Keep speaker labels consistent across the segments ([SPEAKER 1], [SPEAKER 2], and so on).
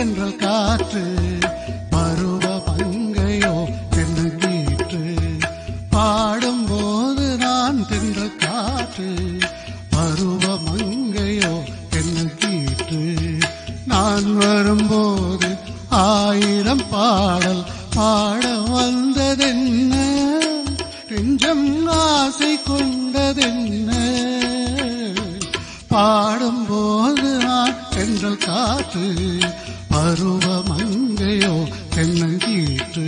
[SPEAKER 1] தென்றல் காற்று பருவ பங்கையோ தென்னங்கீற்று பாடும்போது நான் தென்றல் காற்று பருவ மங்கையோ தென்னங்கீற்று நான் வரும்போது 1000 பாடல் பாட வந்ததென்ன நெஞ்சம் ஆசை கொண்டதென்ன பாடும்போது நான் தென்றல் காற்று பருவ மங்கையோ தென்னங்கீற்று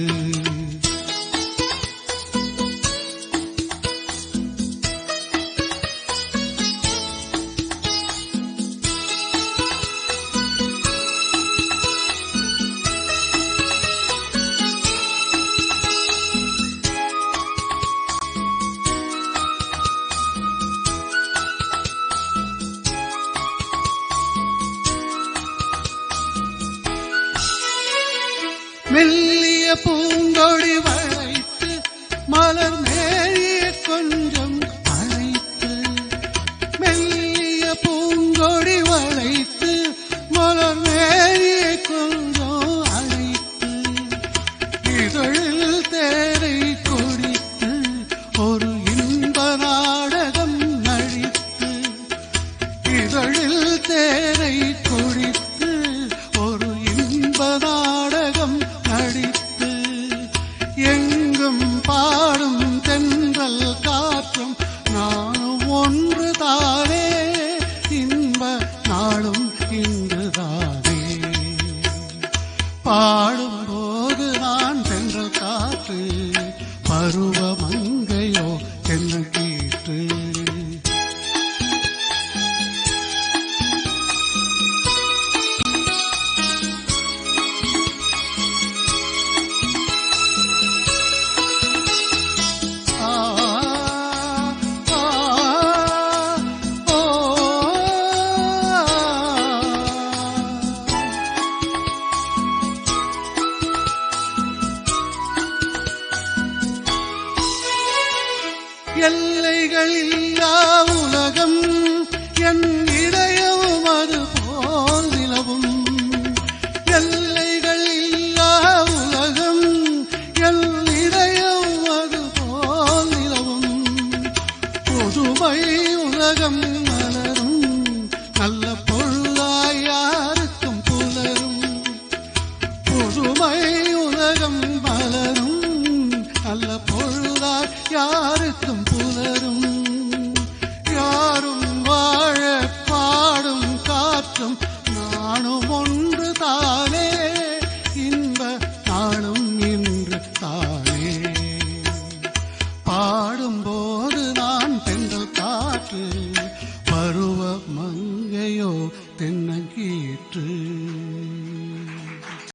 [SPEAKER 1] மெல்லிய பூங்கொடி வளைத்து மலர் மேலிய கொஞ்சம் அழைத்து மெல்லிய பூங்கொடி வளைத்து மலர் மேலிய கொஞ்சம் அழைத்து இதழில் தேரை கொடித்து ஒரு இன்ப நாடகம் நடித்து இதழில் தேரை கொடித்து ஒரு இன்ப நாடகம் நடித்து எங்கும் பாடும் தென்றல் காற்றும் நானும் ஒன்று தானே இன்ப நாடும் இன்றுதானே பாடும்போது நான் தென்றல் காற்று பருவ மங்கையோ தென்னங்கீற்று எல்லைகள் இல்லா உலகம் என் இதயமும் அது போல் நிலவும் எல்லைகள் இல்லா உலகம் என் இதயமும் அது போல் நிலவும் புதுமை உலகம் மலரும் நல்ல பொருளாய் யாருக்கும் புலரும் புதுமை உலகம் மலரும் நல்ல பொழுதாய் யாருக்கும் புலரும்